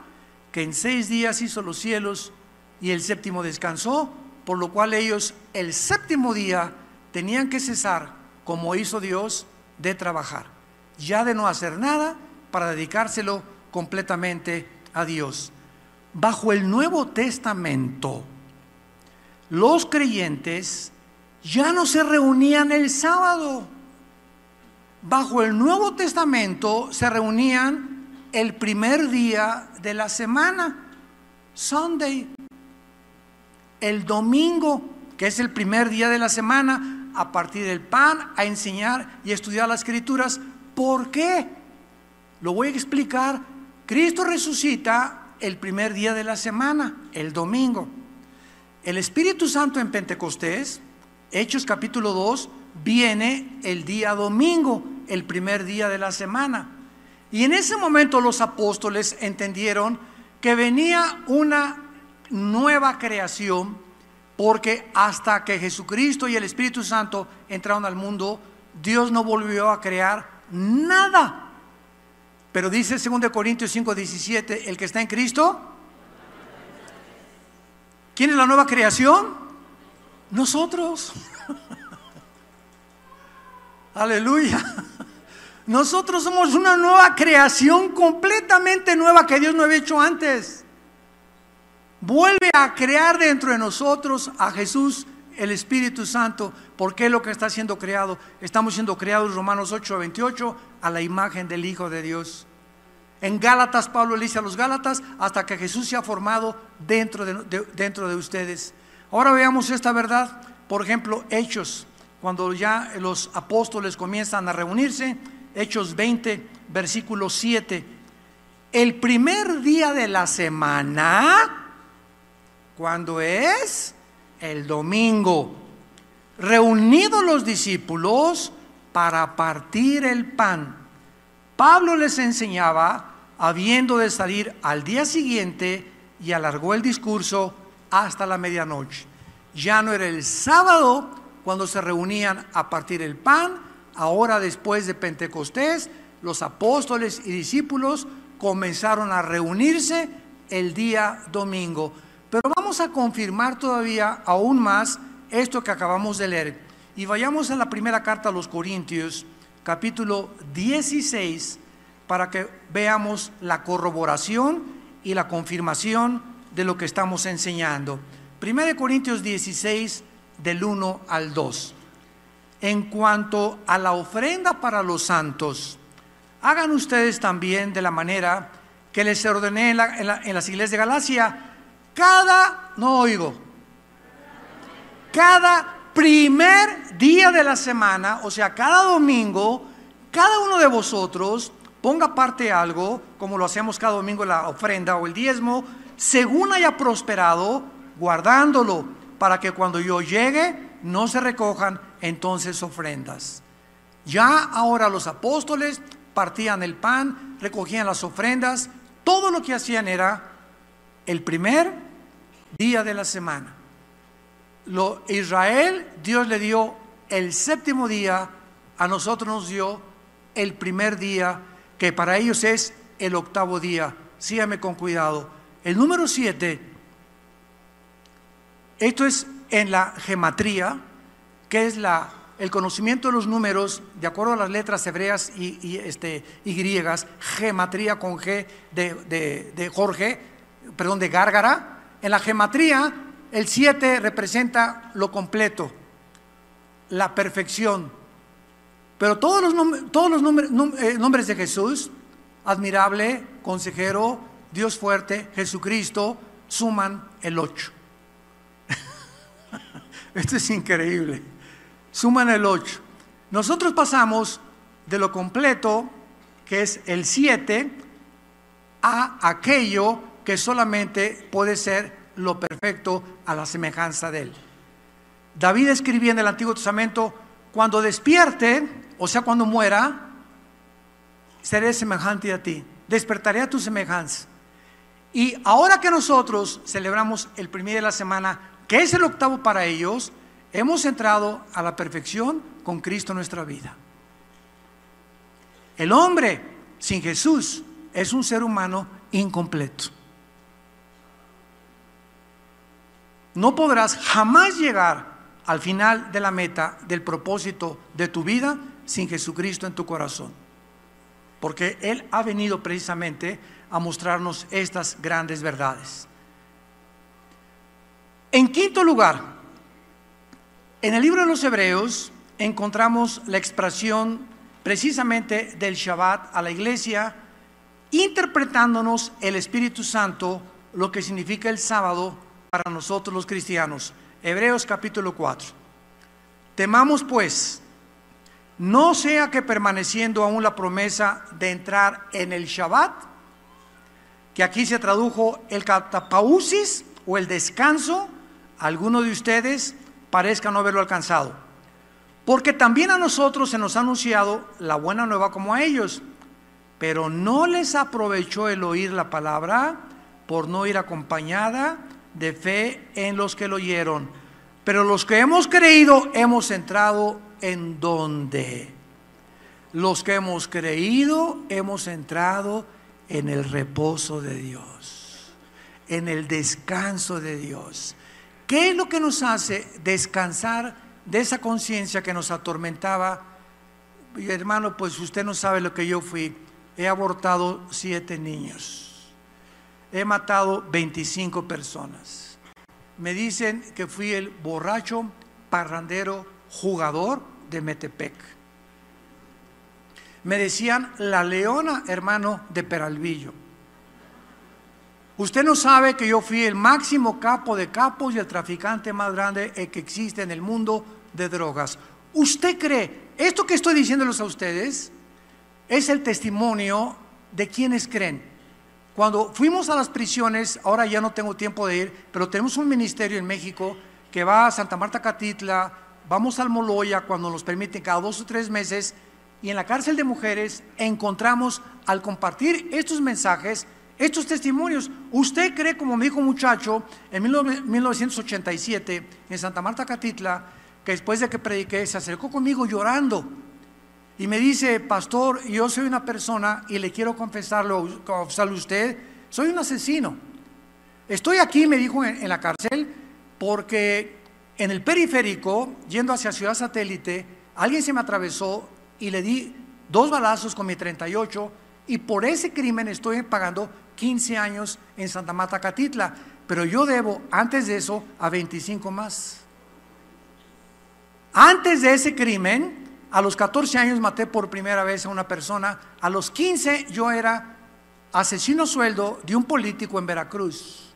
que en 6 días hizo los cielos y el 7º descansó, por lo cual ellos el 7º día tenían que cesar, como hizo Dios, de trabajar, ya de no hacer nada, para dedicárselo completamente a Dios. Bajo el Nuevo Testamento, los creyentes ya no se reunían el sábado. Bajo el Nuevo Testamento se reunían el primer día de la semana, Sunday. El domingo, que es el primer día de la semana, a partir del pan, a enseñar y estudiar las Escrituras. ¿Por qué? Lo voy a explicar. Cristo resucita el primer día de la semana, el domingo. El Espíritu Santo en Pentecostés, Hechos capítulo 2, viene el día domingo, el primer día de la semana. Y en ese momento los apóstoles entendieron que venía una nueva creación, porque hasta que Jesucristo y el Espíritu Santo entraron al mundo, Dios no volvió a crear nada. Pero dice 2 Corintios 5:17, el que está en Cristo, ¿quién es la nueva creación? Nosotros. Aleluya. Nosotros somos una nueva creación, completamente nueva, que Dios no había hecho antes. Vuelve a crear dentro de nosotros a Jesús, el Espíritu Santo, porque es lo que está siendo creado. Estamos siendo creados, Romanos 8:28, a la imagen del Hijo de Dios. En Gálatas, Pablo le dice a los Gálatas, hasta que Jesús se ha formado dentro de ustedes. Ahora veamos esta verdad. Por ejemplo, Hechos, cuando ya los apóstoles comienzan a reunirse, Hechos 20, versículo 7. El primer día de la semana, ¿cuándo es? El domingo. Reunidos los discípulos para partir el pan, Pablo les enseñaba, habiendo de salir al día siguiente, y alargó el discurso hasta la medianoche. Ya no era el sábado cuando se reunían a partir el pan. Ahora, después de Pentecostés, los apóstoles y discípulos comenzaron a reunirse el día domingo. Pero vamos a confirmar todavía aún más esto que acabamos de leer. Y vayamos a la primera carta a los Corintios, capítulo 16, para que veamos la corroboración y la confirmación de lo que estamos enseñando. 1 Corintios 16, del 1 al 2. En cuanto a la ofrenda para los santos, hagan ustedes también de la manera que les ordené en las iglesias de Galacia. Cada primer día de la semana, o sea, cada domingo, cada uno de vosotros ponga aparte algo, como lo hacemos cada domingo, la ofrenda o el diezmo, según haya prosperado, guardándolo, para que cuando yo llegue no se recojan entonces ofrendas. Ya ahora los apóstoles partían el pan, recogían las ofrendas, todo lo que hacían era el primer día de la semana. Israel, Dios le dio el 7º día, a nosotros nos dio el primer día, que para ellos es el 8º día. Sígame con cuidado. El número 7, esto es en la gematría, que es el conocimiento de los números de acuerdo a las letras hebreas y griegas. Gematría con G de Jorge, perdón, de Gárgara. En la gematría, el 7 representa lo completo, la perfección. Pero todos los nombres de Jesús, admirable, consejero, Dios fuerte, Jesucristo, suman el 8. Esto es increíble. Suman el 8. Nosotros pasamos de lo completo, que es el 7, a aquello que solamente puede ser lo perfecto a la semejanza de Él. David escribía en el Antiguo Testamento: cuando despierte, o sea, cuando muera, seré semejante a ti, despertaré a tu semejanza. Y ahora que nosotros celebramos el primer día de la semana, que es el octavo para ellos, hemos entrado a la perfección con Cristo en nuestra vida. El hombre sin Jesús es un ser humano incompleto. No podrás jamás llegar al final de la meta del propósito de tu vida sin Jesucristo en tu corazón, porque Él ha venido precisamente a mostrarnos estas grandes verdades. En quinto lugar, en el libro de los Hebreos encontramos la expresión precisamente del Shabbat a la iglesia, interpretándonos el Espíritu Santo lo que significa el sábado para nosotros los cristianos. Hebreos capítulo 4. Temamos pues, no sea que permaneciendo aún la promesa de entrar en el Shabbat, que aquí se tradujo el catapausis o el descanso, alguno de ustedes parezca no haberlo alcanzado. Porque también a nosotros se nos ha anunciado la buena nueva como a ellos, pero no les aprovechó el oír la palabra por no ir acompañada de fe en los que lo oyeron. Pero los que hemos creído hemos entrado ¿en dónde? Los que hemos creído hemos entrado en el reposo de Dios, en el descanso de Dios. ¿Qué es lo que nos hace descansar de esa conciencia que nos atormentaba? Y hermano, pues usted no sabe lo que yo fui. He abortado 7 niños, he matado 25 personas. Me dicen que fui el borracho, parrandero, jugador de Metepec. Me decían la leona, hermano, de Peralvillo. Usted no sabe que yo fui el máximo capo de capos y el traficante más grande que existe en el mundo de drogas. ¿Usted cree? Esto que estoy diciéndoles a ustedes es el testimonio de quienes creen. Cuando fuimos a las prisiones, ahora ya no tengo tiempo de ir, pero tenemos un ministerio en México que va a Santa Marta Catitla, vamos al Moloya cuando nos permiten cada 2 o 3 meses, y en la cárcel de mujeres encontramos, al compartir estos mensajes, estos testimonios. ¿Usted cree, como me dijo un muchacho en 1987 en Santa Marta Catitla, que después de que prediqué se acercó conmigo llorando y me dice: pastor, yo soy una persona y le quiero confesarlo a usted, soy un asesino. Estoy aquí, me dijo, en la cárcel porque en el periférico, yendo hacia Ciudad Satélite, alguien se me atravesó y le di 2 balazos con mi 38, y por ese crimen estoy pagando 15 años en Santa Marta Catitla, pero yo debo antes de eso a 25 más. Antes de ese crimen, a los 14 años maté por primera vez a una persona. A los 15 yo era asesino a sueldo de un político en Veracruz.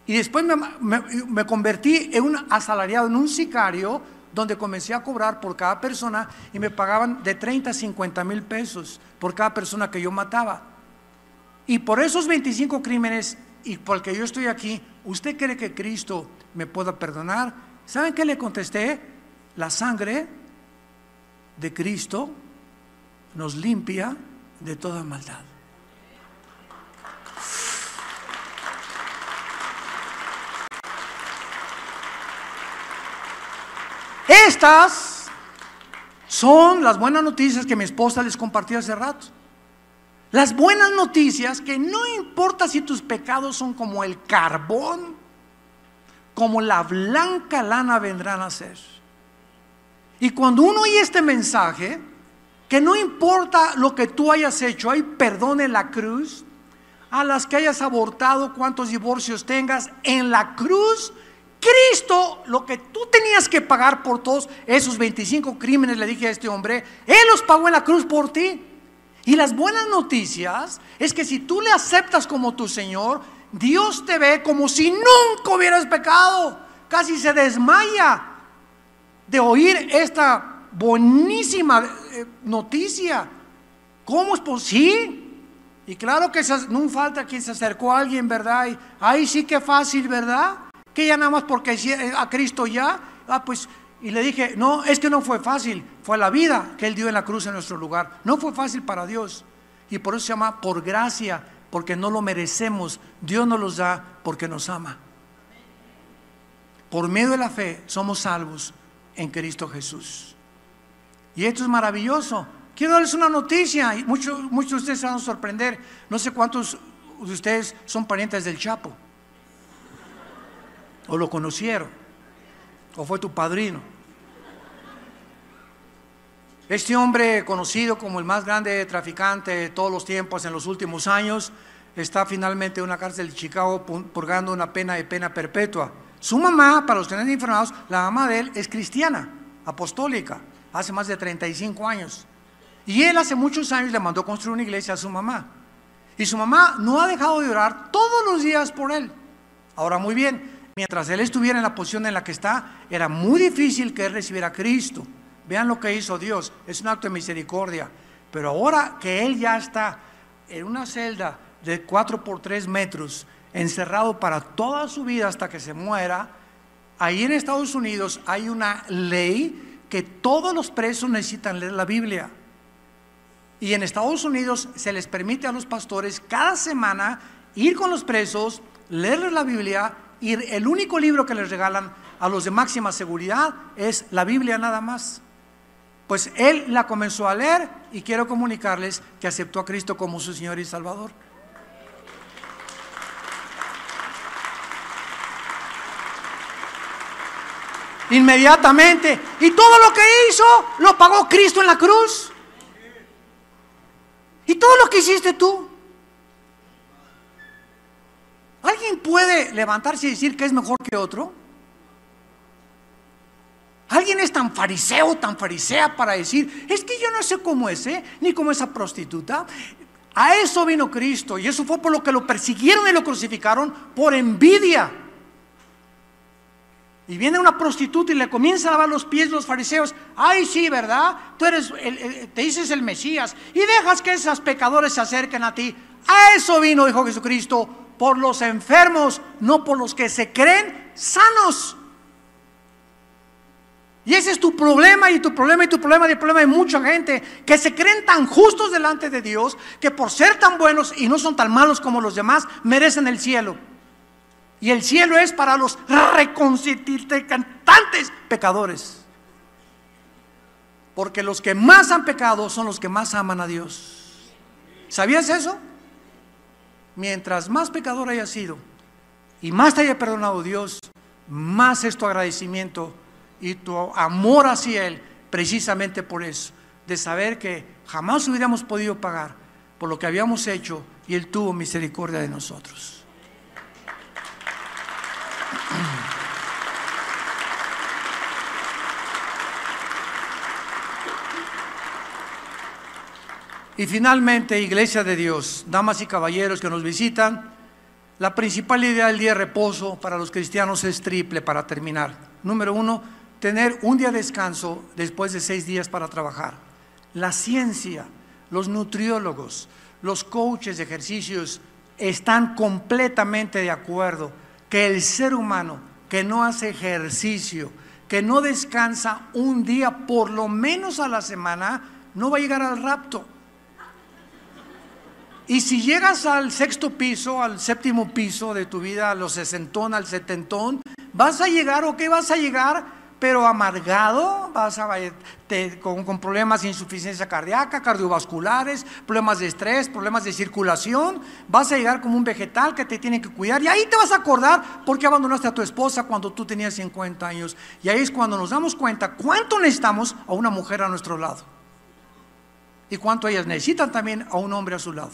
Y después me convertí en un asalariado, en un sicario, donde comencé a cobrar por cada persona y me pagaban de 30 a 50 mil pesos por cada persona que yo mataba. Y por esos 25 crímenes y porque yo estoy aquí, ¿usted cree que Cristo me pueda perdonar? ¿Saben qué le contesté? La sangre de Cristo nos limpia de toda maldad. Estas son las buenas noticias que mi esposa les compartió hace rato. Las buenas noticias que no importa si tus pecados son como el carbón, como la blanca lana vendrán a ser. Y cuando uno oye este mensaje, que no importa lo que tú hayas hecho, hay perdón en la cruz, a las que hayas abortado, cuántos divorcios tengas, en la cruz, Cristo, lo que tú tenías que pagar por todos esos 25 crímenes, le dije a este hombre, Él los pagó en la cruz por ti. Y las buenas noticias es que si tú le aceptas como tu Señor, Dios te ve como si nunca hubieras pecado. Casi se desmaya de oír esta buenísima noticia. ¿Cómo es posible? Sí. Y claro que no falta quien se acercó a alguien, ¿verdad? Y, ay, sí, que fácil, ¿verdad? Que ya nada más porque a Cristo ya. Pues, y le dije, no, es que no fue fácil. Fue la vida que Él dio en la cruz en nuestro lugar. No fue fácil para Dios. Y por eso se llama por gracia, porque no lo merecemos. Dios nos los da porque nos ama. Por medio de la fe somos salvos en Cristo Jesús. Y esto es maravilloso. Quiero darles una noticia, y muchos de ustedes se van a sorprender. No sé cuántos de ustedes son parientes del Chapo, o lo conocieron, o fue tu padrino. Este hombre, conocido como el más grande traficante de todos los tiempos en los últimos años, está finalmente en una cárcel de Chicago purgando una pena de pena perpetua. Su mamá, para los que no están informados, la mamá de él es cristiana, apostólica, hace más de 35 años. Y él hace muchos años le mandó construir una iglesia a su mamá. Y su mamá no ha dejado de orar todos los días por él. Ahora, muy bien, mientras él estuviera en la posición en la que está, era muy difícil que él recibiera a Cristo. Vean lo que hizo Dios, es un acto de misericordia. Pero ahora que él ya está en una celda de 4 por 3 metros, encerrado para toda su vida hasta que se muera, ahí en Estados Unidos hay una ley que todos los presos necesitan leer la Biblia. Y en Estados Unidos se les permite a los pastores cada semana ir con los presos, leerles la Biblia, y el único libro que les regalan a los de máxima seguridad es la Biblia nada más. Pues él la comenzó a leer y quiero comunicarles que aceptó a Cristo como su Señor y Salvador. Inmediatamente. Y todo lo que hizo lo pagó Cristo en la cruz. Y todo lo que hiciste tú. ¿Alguien puede levantarse y decir que es mejor que otro? ¿Alguien es tan fariseo, tan farisea para decir, es que yo no sé cómo es, ni cómo esa prostituta? A eso vino Cristo, y eso fue por lo que lo persiguieron y lo crucificaron, por envidia. Y viene una prostituta y le comienza a lavar los pies los fariseos. Ay, sí, ¿verdad? Tú eres, te dices el Mesías y dejas que esos pecadores se acerquen a ti. A eso vino, dijo Jesucristo, por los enfermos, no por los que se creen sanos. Y ese es tu problema, y tu problema, y tu problema, y el problema de mucha gente que se creen tan justos delante de Dios, que por ser tan buenos y no son tan malos como los demás, merecen el cielo. Y el cielo es para los reconciliantes pecadores. Porque los que más han pecado son los que más aman a Dios. ¿Sabías eso? Mientras más pecador hayas sido y más te haya perdonado Dios, más es tu agradecimiento y tu amor hacia Él, precisamente por eso, de saber que jamás hubiéramos podido pagar por lo que habíamos hecho y Él tuvo misericordia de nosotros. Y finalmente, Iglesia de Dios, damas y caballeros que nos visitan, la principal idea del día de reposo para los cristianos es triple para terminar. Número 1, tener un día de descanso después de 6 días para trabajar. La ciencia, los nutriólogos, los coaches de ejercicios están completamente de acuerdo que el ser humano que no hace ejercicio, que no descansa un día por lo menos a la semana, no va a llegar al rapto. Y si llegas al 6º piso, al 7º piso de tu vida, a los 60, al 70, vas a llegar, ¿o qué vas a llegar? Pero amargado, vas a con problemas de insuficiencia cardíaca, cardiovasculares, problemas de estrés, problemas de circulación. Vas a llegar como un vegetal que te tiene que cuidar, y ahí te vas a acordar por qué abandonaste a tu esposa cuando tú tenías 50 años. Y ahí es cuando nos damos cuenta cuánto necesitamos a una mujer a nuestro lado y cuánto ellas necesitan también a un hombre a su lado.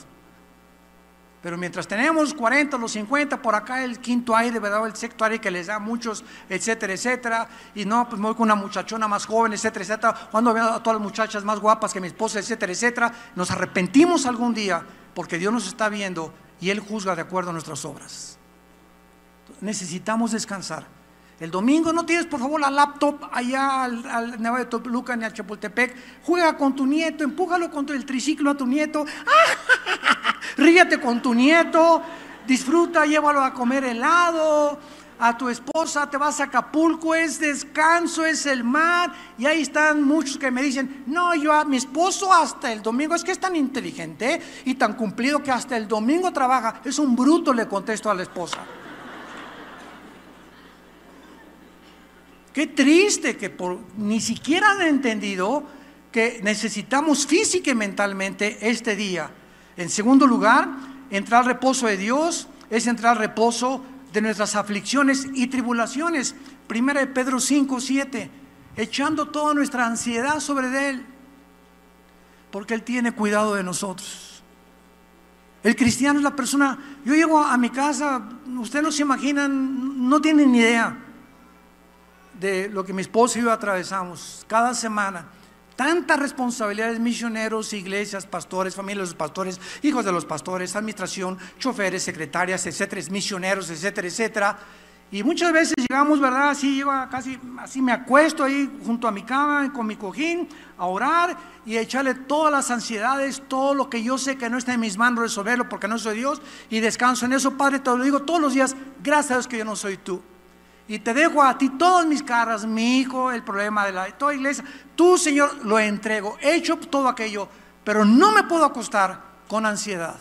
Pero mientras tenemos los 40, los 50, por acá el quinto aire, ¿verdad? El sexto aire que les da a muchos, etcétera, etcétera. Y no, pues me voy con una muchachona más joven, etcétera, etcétera. Cuando veo a todas las muchachas más guapas que mi esposa, etcétera, etcétera. Nos arrepentimos algún día porque Dios nos está viendo y Él juzga de acuerdo a nuestras obras. Necesitamos descansar. El domingo no tienes, por favor, la laptop allá al Nevado de Toluca ni al Chapultepec. Juega con tu nieto, empújalo contra el triciclo a tu nieto. Ríete con tu nieto, disfruta, llévalo a comer helado. A tu esposa, te vas a Acapulco, es descanso, es el mar. Y ahí están muchos que me dicen: no, yo a mi esposo hasta el domingo, es que es tan inteligente y tan cumplido que hasta el domingo trabaja. Es un bruto, le contesto a la esposa. Qué triste que ni siquiera han entendido que necesitamos física y mentalmente este día. En segundo lugar, entrar al reposo de Dios es entrar al reposo de nuestras aflicciones y tribulaciones. Primera de Pedro 5:7, echando toda nuestra ansiedad sobre Él, porque Él tiene cuidado de nosotros. El cristiano es la persona. Yo llego a mi casa, ustedes no se imaginan, no tienen ni idea de lo que mi esposo y yo atravesamos cada semana. Tantas responsabilidades: misioneros, iglesias, pastores, familias de los pastores, hijos de los pastores, administración, choferes, secretarias, etcétera, misioneros, etcétera, etcétera. Y muchas veces llegamos, ¿verdad? Así, yo casi así me acuesto ahí junto a mi cama con mi cojín a orar y a echarle todas las ansiedades, todo lo que yo sé que no está en mis manos resolverlo porque no soy Dios, y descanso en eso. Padre, te lo digo todos los días: gracias a Dios que yo no soy tú. Y te dejo a ti todas mis cargas, mi hijo, el problema de toda iglesia. Tú, Señor, lo entrego. He hecho todo aquello, pero no me puedo acostar con ansiedad.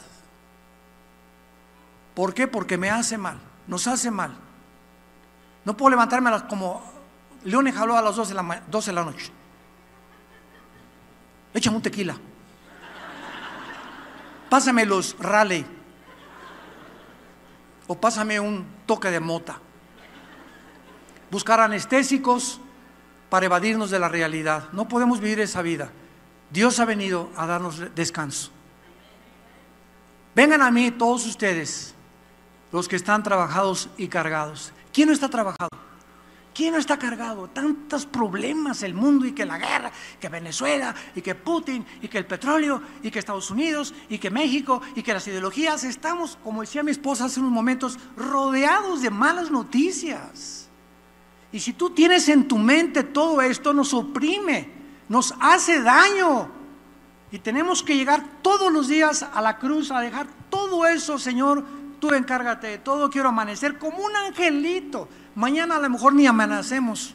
¿Por qué? Porque me hace mal, nos hace mal. No puedo levantarme como león jaló a las 12 de la noche. Échame un tequila. Pásame los Raleigh. O pásame un toque de mota. Buscar anestésicos para evadirnos de la realidad. No podemos vivir esa vida. Dios ha venido a darnos descanso. Vengan a mí todos ustedes, los que están trabajados y cargados. ¿Quién no está trabajado? ¿Quién no está cargado? Tantos problemas, el mundo, y que la guerra, que Venezuela, y que Putin, y que el petróleo, y que Estados Unidos, y que México, y que las ideologías. Estamos, como decía mi esposa hace unos momentos, rodeados de malas noticias. Y si tú tienes en tu mente todo esto, nos oprime, nos hace daño. Y tenemos que llegar todos los días a la cruz a dejar todo eso. Señor, tú encárgate de todo. Quiero amanecer como un angelito. Mañana a lo mejor ni amanecemos.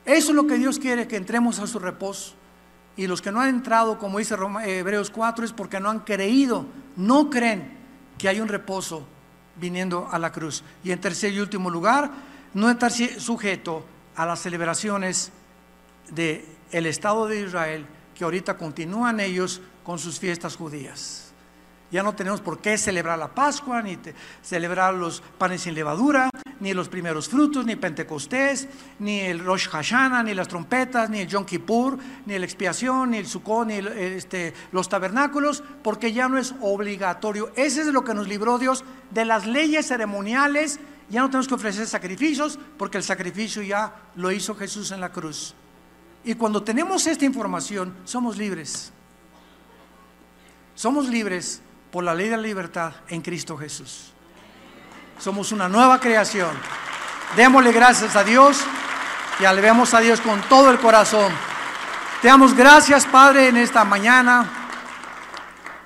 Eso es lo que Dios quiere, que entremos a su reposo. Y los que no han entrado, como dice Hebreos 4, es porque no han creído, no creen que hay un reposo viniendo a la cruz. Y en tercer y último lugar, no estar sujeto a las celebraciones del Estado de Israel, que ahorita continúan ellos con sus fiestas judías. Ya no tenemos por qué celebrar la Pascua, ni celebrar los panes sin levadura, ni los primeros frutos, ni Pentecostés, ni el Rosh Hashanah, ni las trompetas, ni el Yom Kippur, ni la expiación, ni el Sukkot, ni los tabernáculos, porque ya no es obligatorio. Ese es lo que nos libró Dios de las leyes ceremoniales. Ya no tenemos que ofrecer sacrificios, porque el sacrificio ya lo hizo Jesús en la cruz. Y cuando tenemos esta información, somos libres. Somos libres por la ley de la libertad en Cristo Jesús. Somos una nueva creación. Démosle gracias a Dios y alabemos a Dios con todo el corazón. Te damos gracias, Padre, en esta mañana.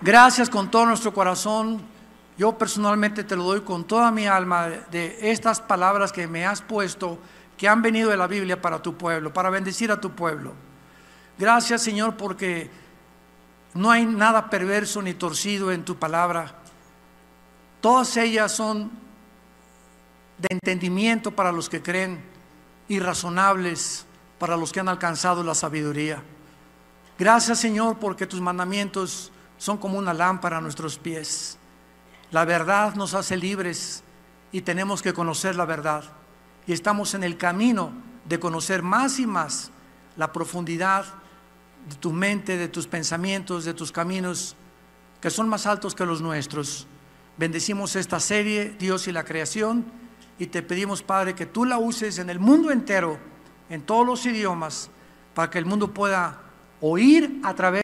Gracias con todo nuestro corazón. Yo personalmente te lo doy con toda mi alma de estas palabras que me has puesto, que han venido de la Biblia para tu pueblo, para bendecir a tu pueblo. Gracias, Señor, porque no hay nada perverso ni torcido en tu palabra. Todas ellas son de entendimiento para los que creen y razonables para los que han alcanzado la sabiduría. Gracias, Señor, porque tus mandamientos son como una lámpara a nuestros pies. La verdad nos hace libres y tenemos que conocer la verdad. Y estamos en el camino de conocer más y más la profundidad de tu mente, de tus pensamientos, de tus caminos, que son más altos que los nuestros. Bendecimos esta serie, Dios y la creación, y te pedimos, Padre, que tú la uses en el mundo entero, en todos los idiomas, para que el mundo pueda oír a través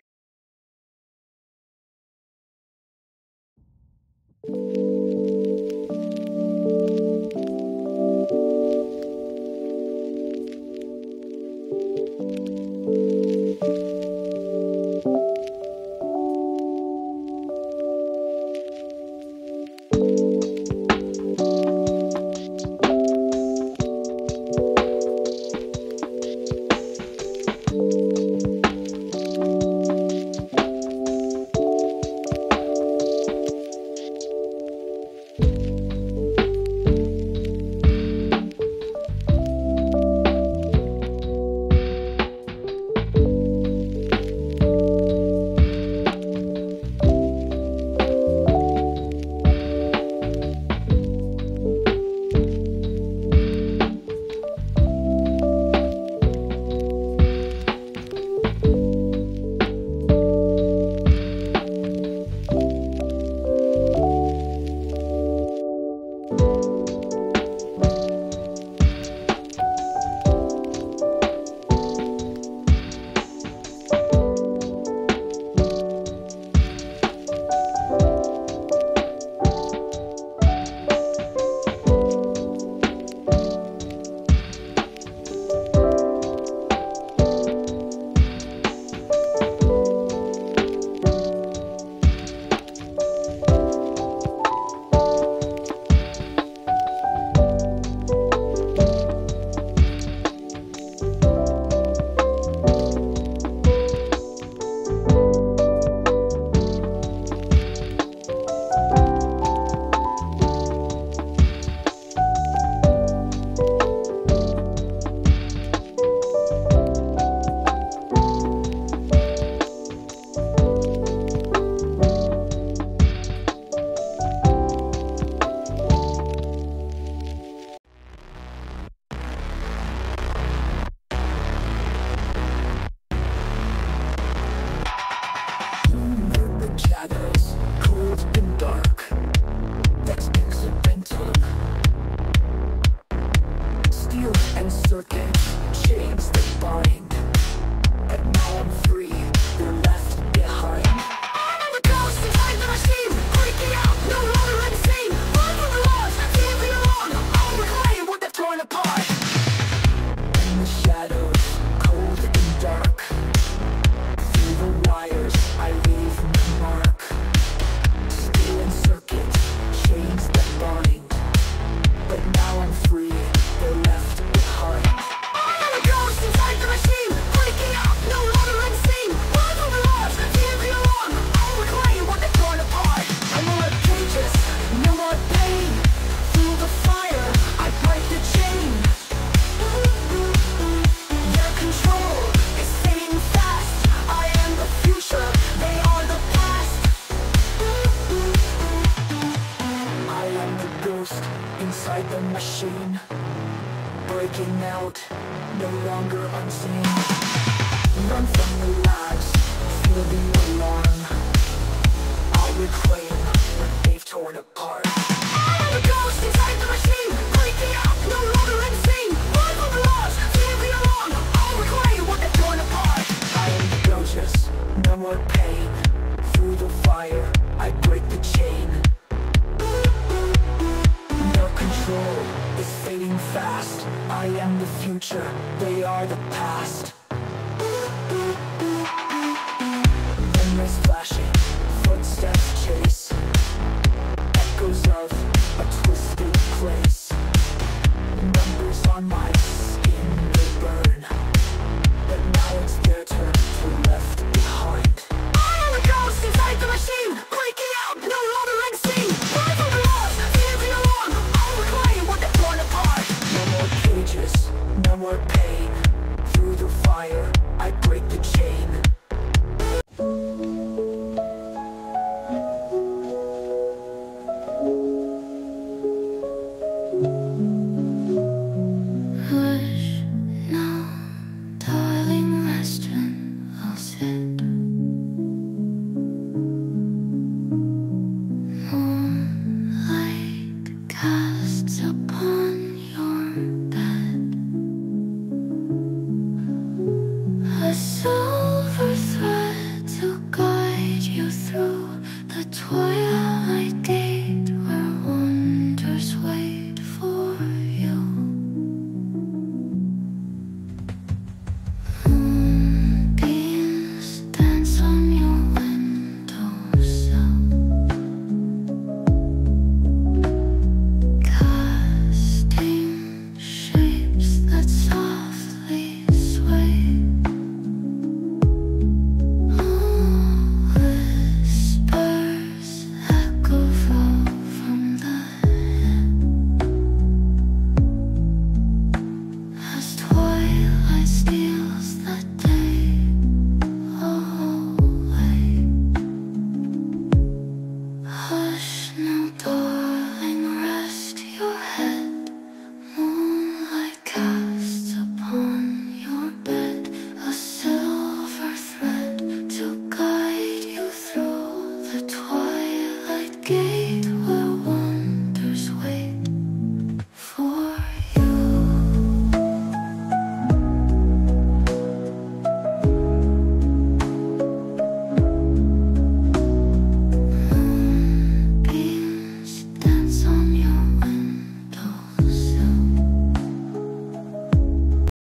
Casts up